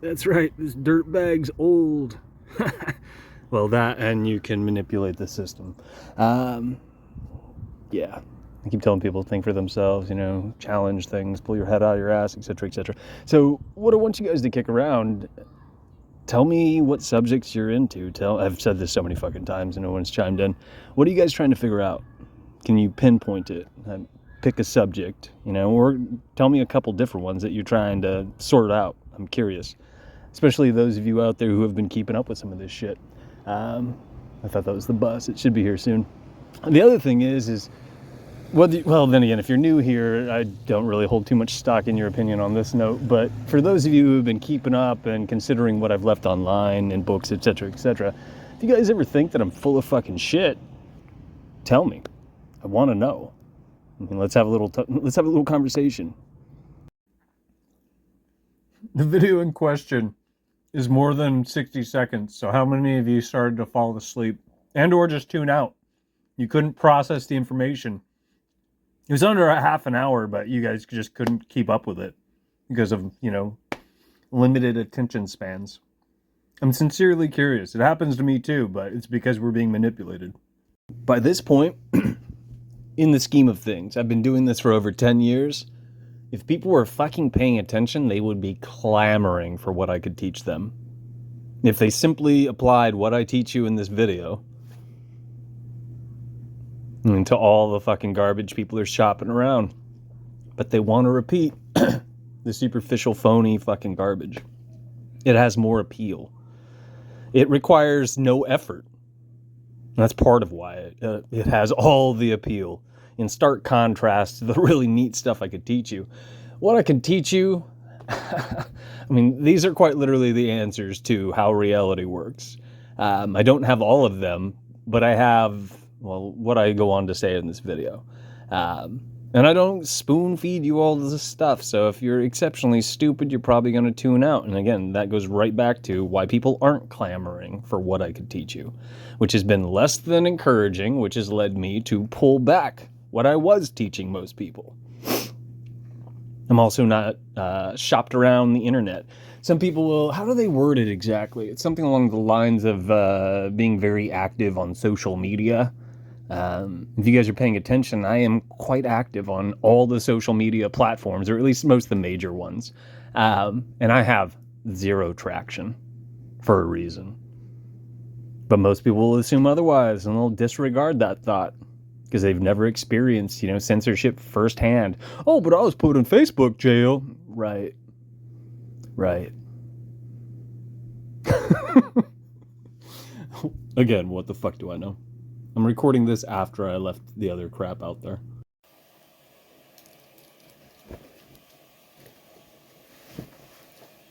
That's right, this dirtbag's old. Well, that, and you can manipulate the system. Yeah. I keep telling people to think for themselves, challenge things, pull your head out of your ass, etc., etc. So what I want you guys to kick around, tell me what subjects you're into. I've said this so many fucking times and no one's chimed in. What are you guys trying to figure out? Can you pinpoint it? Pick a subject, or tell me a couple different ones that you're trying to sort out. I'm curious. Especially those of you out there who have been keeping up with some of this shit. I thought that was the bus. It should be here soon. And the other thing is well, then again, if you're new here, I don't really hold too much stock in your opinion on this note, but for those of you who have been keeping up and considering what I've left online in books, etc., etc., if you guys ever think that I'm full of fucking shit, tell me. I want to know. Let's have a little conversation. The video in question is more than 60 seconds, so how many of you started to fall asleep and or just tune out? You couldn't process the information. It was under a half an hour, but you guys just couldn't keep up with it because of, limited attention spans. I'm sincerely curious. It happens to me too, but it's because we're being manipulated. By this point, in the scheme of things, I've been doing this for over 10 years. If people were fucking paying attention, they would be clamoring for what I could teach them. If they simply applied what I teach you in this video into all the fucking garbage people are shopping around. But they want to repeat the superficial, phony fucking garbage. It has more appeal. It requires no effort. That's part of why it has all the appeal. In stark contrast to the really neat stuff I could teach you. What I can teach you, these are quite literally the answers to how reality works. I don't have all of them, but I have, what I go on to say in this video. And I don't spoon feed you all this stuff, so if you're exceptionally stupid, you're probably going to tune out. And again, that goes right back to why people aren't clamoring for what I could teach you, which has been less than encouraging, which has led me to pull back what I was teaching most people. I'm also not shopped around the internet. Some people will, how do they word it exactly? It's something along the lines of being very active on social media. If you guys are paying attention, I am quite active on all the social media platforms, or at least most of the major ones. And I have zero traction for a reason. But most people will assume otherwise, and they'll disregard that thought because they've never experienced, censorship firsthand. Oh, but I was put in Facebook jail. Right. Again, what the fuck do I know? I'm recording this after I left the other crap out there.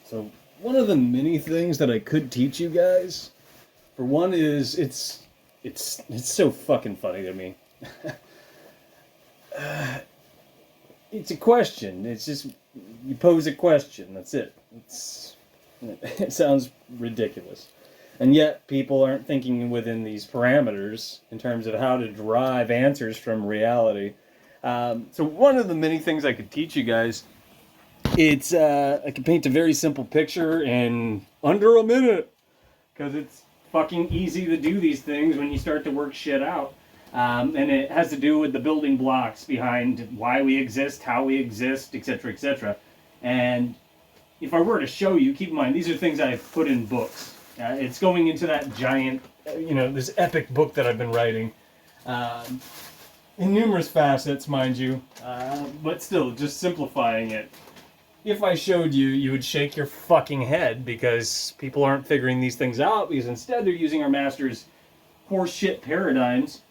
So, one of the many things that I could teach you guys, for one, is it's so fucking funny to me. It's a question. It's just, you pose a question. That's it. It sounds ridiculous. And yet, people aren't thinking within these parameters in terms of how to derive answers from reality. So one of the many things I could teach you guys, it's I could paint a very simple picture in under a minute. Because it's fucking easy to do these things when you start to work shit out. And it has to do with the building blocks behind why we exist, how we exist, etc., etc. And if I were to show you, keep in mind, these are things I've put in books. It's going into that giant, this epic book that I've been writing. In numerous facets, mind you. But still, just simplifying it. If I showed you, you would shake your fucking head because people aren't figuring these things out, because instead they're using our master's horseshit paradigms,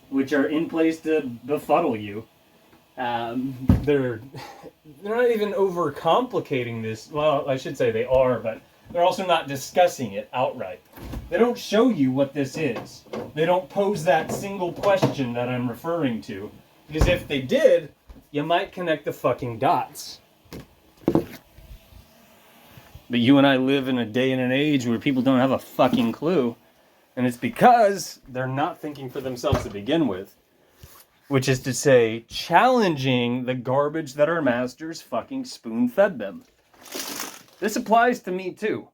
which are in place to befuddle you. They're not even overcomplicating this. Well, I should say they are, but they're also not discussing it outright. They don't show you what this is. They don't pose that single question that I'm referring to. Because if they did, you might connect the fucking dots. But you and I live in a day and an age where people don't have a fucking clue. And it's because they're not thinking for themselves to begin with. Which is to say, challenging the garbage that our masters fucking spoon-fed them. This applies to me too.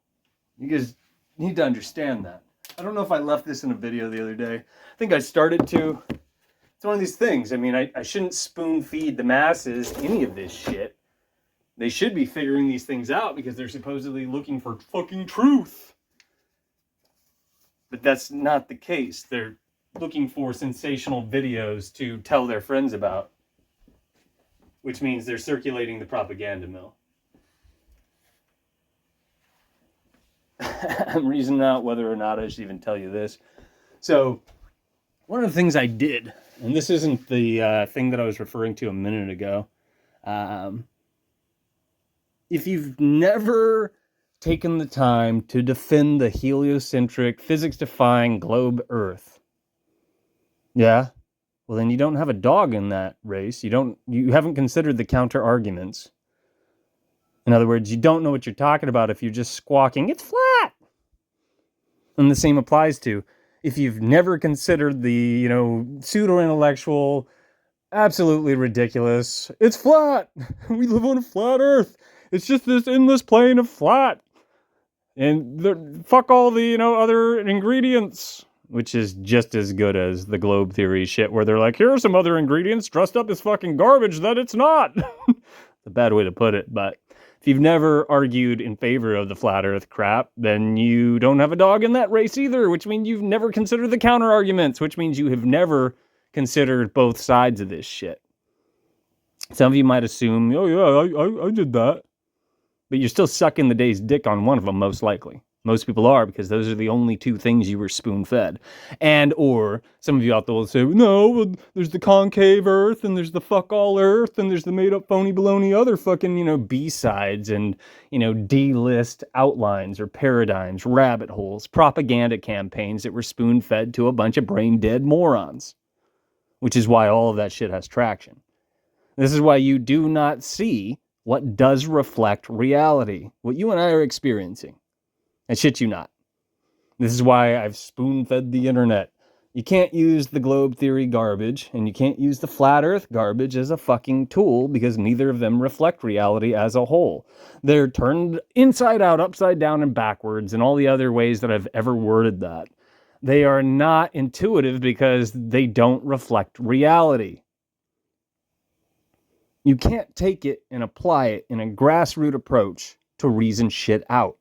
You guys need to understand that. I don't know if I left this in a video the other day. I think I started to. It's one of these things. I mean, I shouldn't spoon feed the masses any of this shit. They should be figuring these things out because they're supposedly looking for fucking truth. But that's not the case. They're looking for sensational videos to tell their friends about, which means they're circulating the propaganda mill. I'm reasoning out whether or not I should even tell you this. So, one of the things I did, and this isn't the thing that I was referring to a minute ago. If you've never taken the time to defend the heliocentric, physics-defying globe Earth, yeah, well then you don't have a dog in that race. You haven't considered the counter arguments. In other words, you don't know what you're talking about if you're just squawking, it's flat. And the same applies to if you've never considered the, pseudo-intellectual, absolutely ridiculous, it's flat. We live on a flat Earth. It's just this endless plane of flat. And fuck all the, other ingredients, which is just as good as the globe theory shit where they're like, here are some other ingredients dressed up as fucking garbage that it's not. It's a bad way to put it, but if you've never argued in favor of the flat Earth crap, then you don't have a dog in that race either, which means you've never considered the counter arguments, which means you have never considered both sides of this shit. Some of you might assume, oh yeah, I did that. But you're still sucking the day's dick on one of them, most likely. Most people are, because those are the only two things you were spoon-fed. And, or, some of you out there will say, no, there's the concave Earth, and there's the fuck-all Earth, and there's the made-up phony baloney other fucking, B-sides, and, D-list outlines or paradigms, rabbit holes, propaganda campaigns that were spoon-fed to a bunch of brain-dead morons. Which is why all of that shit has traction. This is why you do not see what does reflect reality, what you and I are experiencing. I shit you not. This is why I've spoon-fed the internet. You can't use the globe theory garbage, and you can't use the flat earth garbage as a fucking tool, because neither of them reflect reality as a whole. They're turned inside out, upside down, and backwards, and all the other ways that I've ever worded that. They are not intuitive because they don't reflect reality. You can't take it and apply it in a grassroots approach to reason shit out.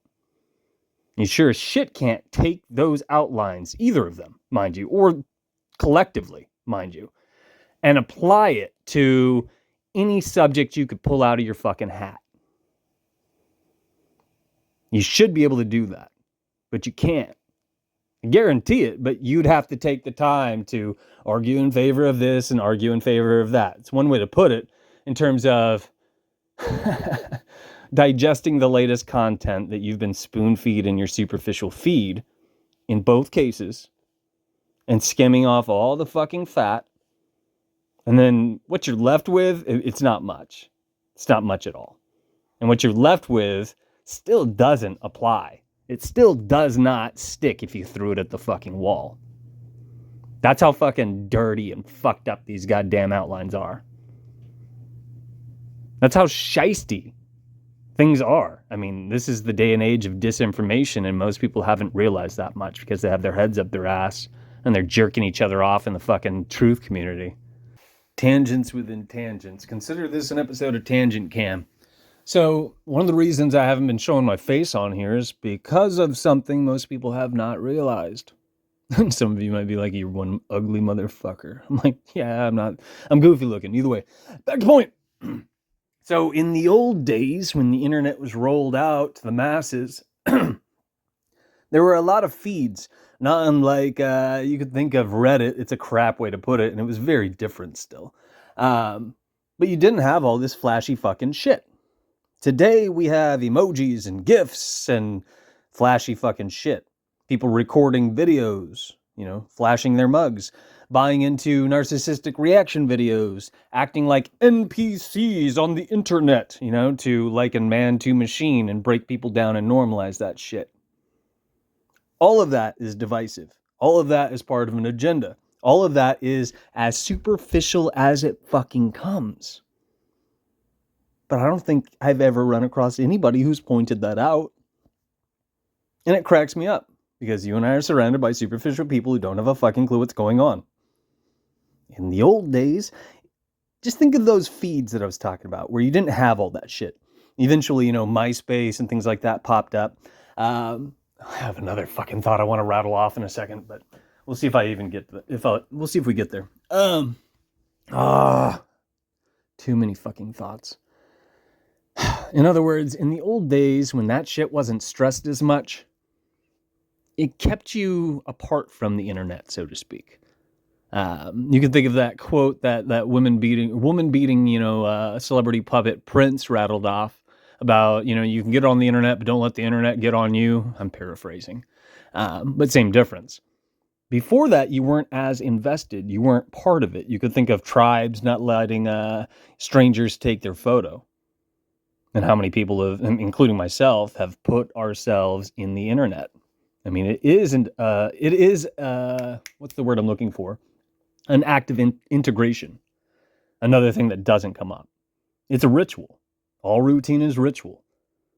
You sure as shit can't take those outlines, either of them, mind you, or collectively, mind you, and apply it to any subject you could pull out of your fucking hat. You should be able to do that, but you can't. I guarantee it, but you'd have to take the time to argue in favor of this and argue in favor of that. It's one way to put it in terms of digesting the latest content that you've been spoon-feed in your superficial feed, in both cases, and skimming off all the fucking fat. And then what you're left with, it's not much. It's not much at all. And what you're left with still doesn't apply. It still does not stick if you threw it at the fucking wall. That's how fucking dirty and fucked up these goddamn outlines are. That's how shiesty things are. I mean, this is the day and age of disinformation, and most people haven't realized that much because they have their heads up their ass and they're jerking each other off in the fucking truth community. Tangents within tangents. Consider this an episode of Tangent Cam. So, one of the reasons I haven't been showing my face on here is because of something most people have not realized. Some of you might be like, you're one ugly motherfucker. I'm like, yeah, I'm goofy looking. Either way, back to point. So in the old days, when the internet was rolled out to the masses, there were a lot of feeds. Not unlike, you could think of Reddit. It's a crap way to put it, and it was very different still. But you didn't have all this flashy fucking shit. Today, we have emojis and GIFs and flashy fucking shit. People recording videos, flashing their mugs, buying into narcissistic reaction videos, acting like NPCs on the internet, to liken man to machine and break people down and normalize that shit. All of that is divisive. All of that is part of an agenda. All of that is as superficial as it fucking comes. But I don't think I've ever run across anybody who's pointed that out. And it cracks me up, because you and I are surrounded by superficial people who don't have a fucking clue what's going on. In the old days, just think of those feeds that I was talking about, where you didn't have all that shit. Eventually, MySpace and things like that popped up. I have another fucking thought I want to rattle off in a second, but we'll see if I even get we'll see if we get there. Too many fucking thoughts. In other words, in the old days, when that shit wasn't stressed as much, it kept you apart from the internet, so to speak. You can think of that quote that woman beating, celebrity puppet Prince rattled off about, you can get on the internet, but don't let the internet get on you. I'm paraphrasing, but same difference. Before that, you weren't as invested. You weren't part of it. You could think of tribes not letting strangers take their photo. And how many people have, including myself, have put ourselves in the internet. I mean, it is, what's the word I'm looking for? An act of integration. Another thing that doesn't come up. It's a ritual. All routine is ritual.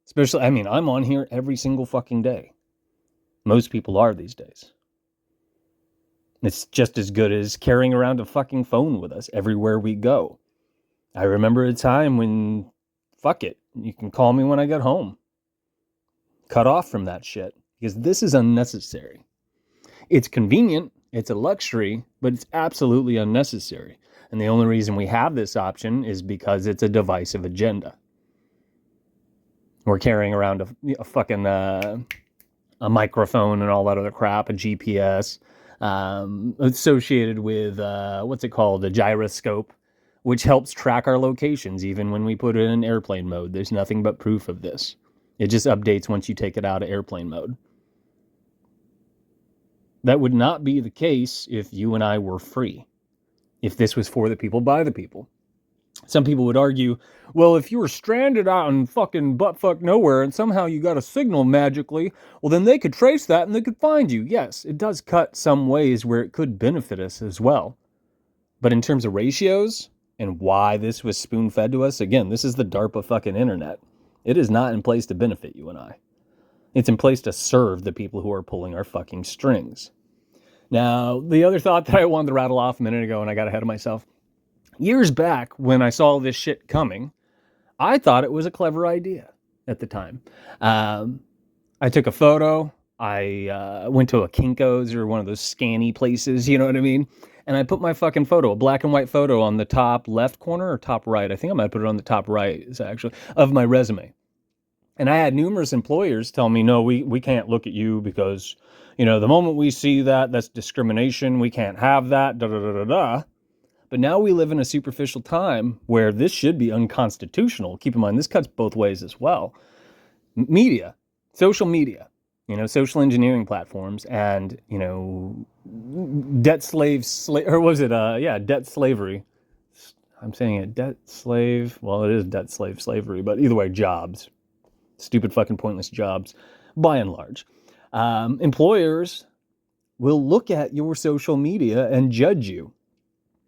Especially, I'm on here every single fucking day. Most people are these days. It's just as good as carrying around a fucking phone with us everywhere we go. I remember a time when, fuck it, you can call me when I get home. Cut off from that shit, because this is unnecessary. It's convenient, it's a luxury, but it's absolutely unnecessary. And the only reason we have this option is because it's a divisive agenda. We're carrying around a fucking a microphone and all that other crap, a GPS, associated with, what's it called, a gyroscope, which helps track our locations even when we put it in airplane mode. There's nothing but proof of this. It just updates once you take it out of airplane mode. That would not be the case if you and I were free. If this was for the people, by the people. Some people would argue, well, if you were stranded out in fucking buttfuck nowhere and somehow you got a signal magically, well, then they could trace that and they could find you. Yes, it does cut some ways where it could benefit us as well. But in terms of ratios and why this was spoon-fed to us, again, this is the DARPA fucking internet. It is not in place to benefit you and I. It's in place to serve the people who are pulling our fucking strings. Now, the other thought that I wanted to rattle off a minute ago, and I got ahead of myself. Years back, when I saw this shit coming, I thought it was a clever idea at the time. I took a photo. I went to a Kinko's or one of those scanny places, you know what I mean? And I put my fucking photo, a black and white photo, on the top left corner or top right. I think I might put it on the top right, actually, of my resume. And I had numerous employers tell me, no, we can't look at you because, the moment we see that, that's discrimination. We can't have that, da-da-da-da-da. But now we live in a superficial time where this should be unconstitutional. Keep in mind, this cuts both ways as well. Media, social media, social engineering platforms, and, debt slavery. I'm saying it, debt slave. Well, it is debt slavery, but either way, jobs. Stupid fucking pointless jobs, by and large. Employers will look at your social media and judge you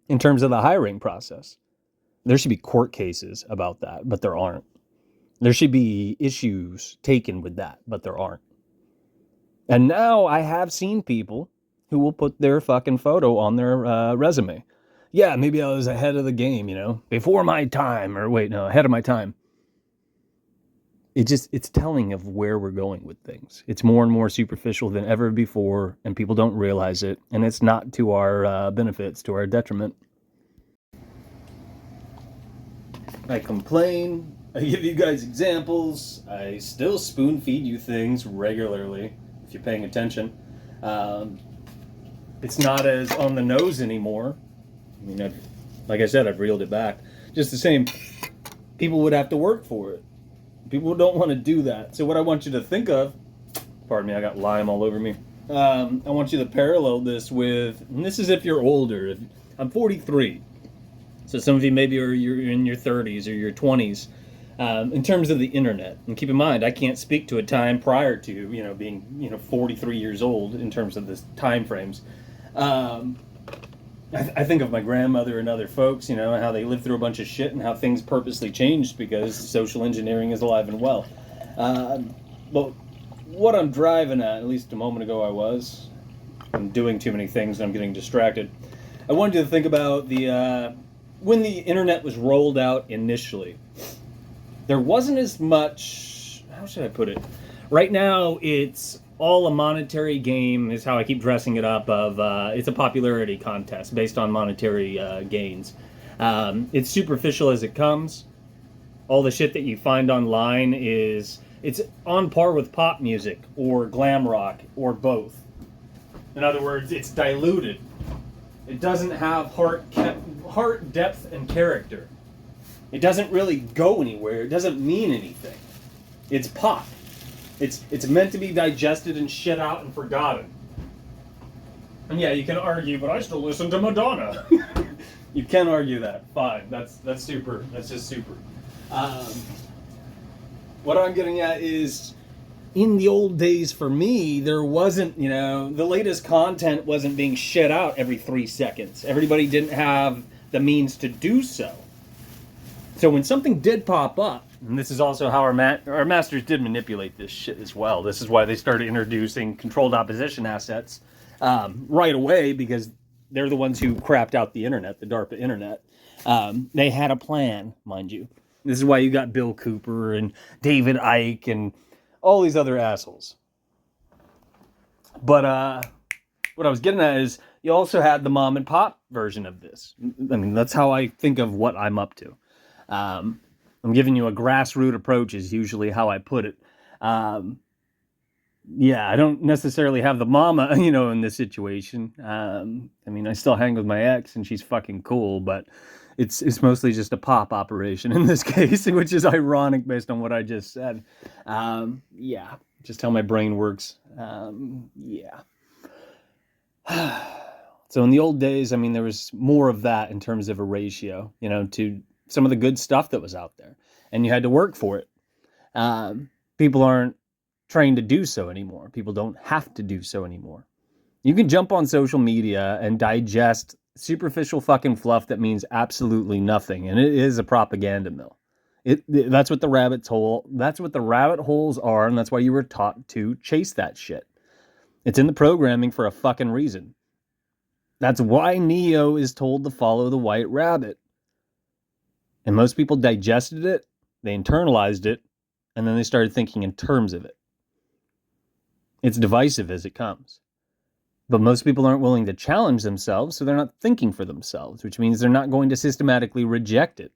in terms of the hiring process. There should be court cases about that, but there aren't. There should be issues taken with that, but there aren't. And now I have seen people who will put their fucking photo on their resume. Yeah, maybe I was ahead of the game, before my time, or ahead of my time. It's telling of where we're going with things. It's more and more superficial than ever before, and people don't realize it, and it's not to our benefits, to our detriment. I complain, I give you guys examples, I still spoon feed you things regularly, if you're paying attention. It's not as on the nose anymore. Like I said, I've reeled it back. Just the same, people would have to work for it. People don't want to do that. So what I want you to think of, pardon me, I got lime all over me. I want you to parallel this with, and this is if you're older. I'm 43. So some of you maybe you're in your 30s or your 20s. In terms of the internet. And keep in mind, I can't speak to a time prior to, being, 43 years old in terms of the time frames. I think of my grandmother and other folks, you know, how they lived through a bunch of shit and how things purposely changed because social engineering is alive and well. But what I'm driving at least a moment ago I'm doing too many things and I'm getting distracted. I wanted you to think about when the internet was rolled out initially. There wasn't as much, how should I put it? Right now, it's all a monetary game, is how I keep dressing it up. It's a popularity contest based on monetary gains. It's superficial as it comes. All the shit that you find online it's on par with pop music or glam rock or both. In other words, it's diluted. It doesn't have heart, depth, and character. It doesn't really go anywhere. It doesn't mean anything. It's pop. It's meant to be digested and shit out and forgotten. And yeah, you can argue, but I still listen to Madonna. You can argue that. Fine. That's super. That's just super. What I'm getting at is, in the old days for me, there wasn't, you know, the latest content wasn't being shit out every 3 seconds. Everybody didn't have the means to do so. So when something did pop up, and this is also how our masters did manipulate this shit as well. This is why they started introducing controlled opposition assets right away, because they're the ones who crapped out the internet, the DARPA internet. They had a plan, mind you. This is why you got Bill Cooper and David Icke and all these other assholes. But what I was getting at is you also had the mom and pop version of this. I mean, that's how I think of what I'm up to. I'm giving you a grassroots approach is usually how I put it. Yeah, I don't necessarily have the mama, you know, in this situation. I mean, I still hang with my ex and she's fucking cool, but it's mostly just a pop operation in this case, which is ironic based on what I just said. Yeah, just how my brain works. Yeah. So in the old days, I mean, there was more of that in terms of a ratio, you know, to some of the good stuff that was out there, and you had to work for it. People aren't trained to do so anymore. People don't have to do so anymore. You can jump on social media and digest superficial fucking fluff that means absolutely nothing, and it is a propaganda mill. That's what the rabbit holes are, and that's why you were taught to chase that shit. It's in the programming for a fucking reason. That's why Neo is told to follow the white rabbit. And most people digested it, they internalized it, and then they started thinking in terms of it. It's divisive as it comes. But most people aren't willing to challenge themselves, so they're not thinking for themselves, which means they're not going to systematically reject it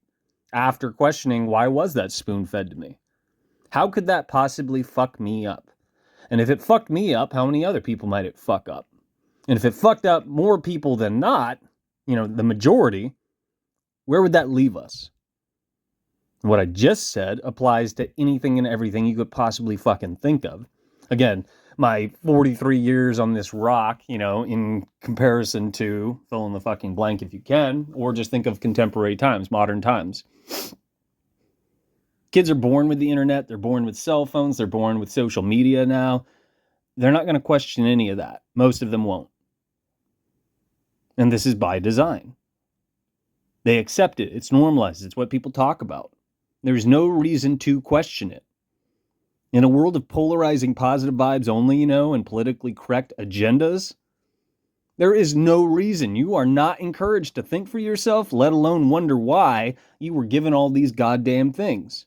after questioning, why was that spoon-fed to me? How could that possibly fuck me up? And if it fucked me up, how many other people might it fuck up? And if it fucked up more people than not, you know, the majority, where would that leave us? What I just said applies to anything and everything you could possibly fucking think of. Again, my 43 years on this rock, you know, in comparison to, fill in the fucking blank if you can, or just think of contemporary times, modern times. Kids are born with the internet, they're born with cell phones, they're born with social media now. They're not going to question any of that. Most of them won't. And this is by design. They accept it. It's normalized. It's what people talk about. There's no reason to question it. In a world of polarizing positive vibes only, you know, and politically correct agendas, there is no reason. You are not encouraged to think for yourself, let alone wonder why you were given all these goddamn things.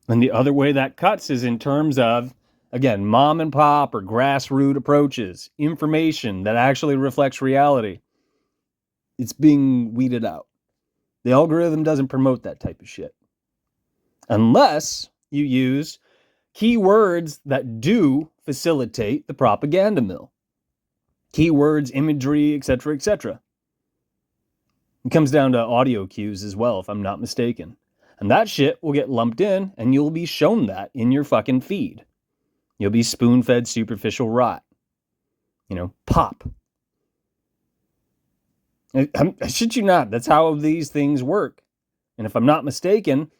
And the other way that cuts is in terms of, again, mom and pop or grassroots approaches, information that actually reflects reality. It's being weeded out. The algorithm doesn't promote that type of shit. Unless you use keywords that do facilitate the propaganda mill. Keywords, imagery, etc., etc. It comes down to audio cues as well, if I'm not mistaken. And that shit will get lumped in, and you'll be shown that in your fucking feed. You'll be spoon-fed superficial rot. You know, pop. I shit you not, that's how these things work. And if I'm not mistaken,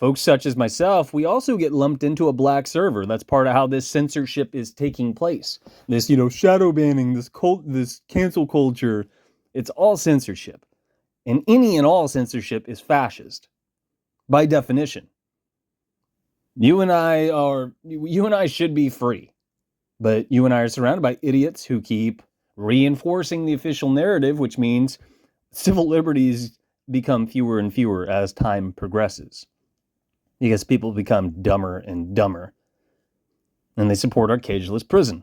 Folks such as myself, we also get lumped into a black server. That's part of how this censorship is taking place. This, shadow banning, this cancel culture, it's all censorship. And any and all censorship is fascist, by definition. You and I should be free, but you and I are surrounded by idiots who keep reinforcing the official narrative, which means civil liberties become fewer and fewer as time progresses, because people become dumber and dumber, and they support our cageless prison.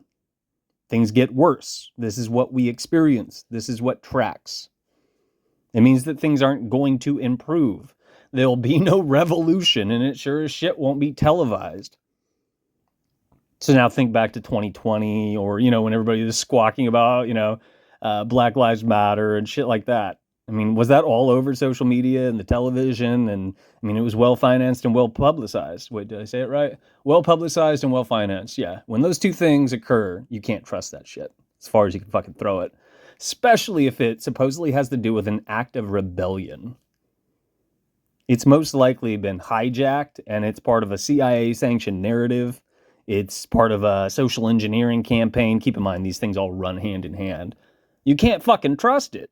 Things get worse. This is what we experience. This is what tracks. It means that things aren't going to improve. There'll be no revolution, and it sure as shit won't be televised. So now think back to 2020, or, when everybody was squawking about, Black Lives Matter and shit like that. I mean, was that all over social media and the television? And I mean, it was well-financed and well-publicized. Wait, did I say it right? Well-publicized and well-financed, yeah. When those two things occur, you can't trust that shit as far as you can fucking throw it. Especially if it supposedly has to do with an act of rebellion. It's most likely been hijacked, and it's part of a CIA-sanctioned narrative. It's part of a social engineering campaign. Keep in mind, these things all run hand in hand. You can't fucking trust it.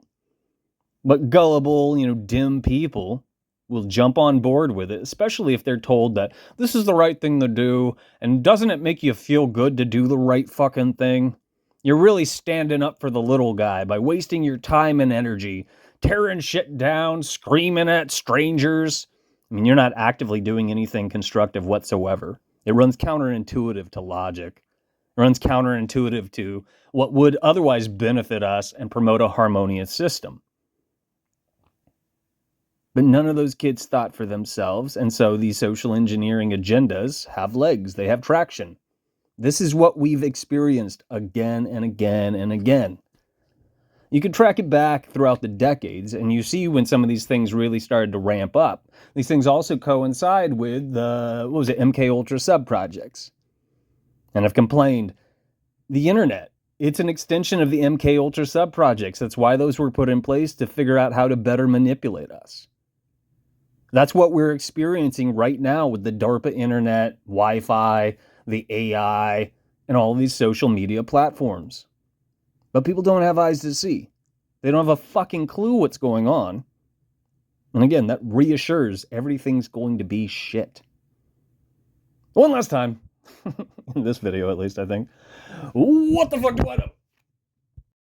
But gullible, dim people will jump on board with it, especially if they're told that this is the right thing to do, and doesn't it make you feel good to do the right fucking thing? You're really standing up for the little guy by wasting your time and energy, tearing shit down, screaming at strangers. I mean, you're not actively doing anything constructive whatsoever. It runs counterintuitive to logic. It runs counterintuitive to what would otherwise benefit us and promote a harmonious system. But none of those kids thought for themselves, and so these social engineering agendas have legs. They have traction. This is what we've experienced again and again and again. You can track it back throughout the decades, and you see when some of these things really started to ramp up. These things also coincide with the, MK Ultra sub-projects. And I've complained, the internet, it's an extension of the MK Ultra sub-projects. That's why those were put in place, to figure out how to better manipulate us. That's what we're experiencing right now with the DARPA internet, Wi-Fi, the AI, and all of these social media platforms. But people don't have eyes to see. They don't have a fucking clue what's going on. And again, that reassures everything's going to be shit. One last time, in this video at least, I think. What the fuck do I know?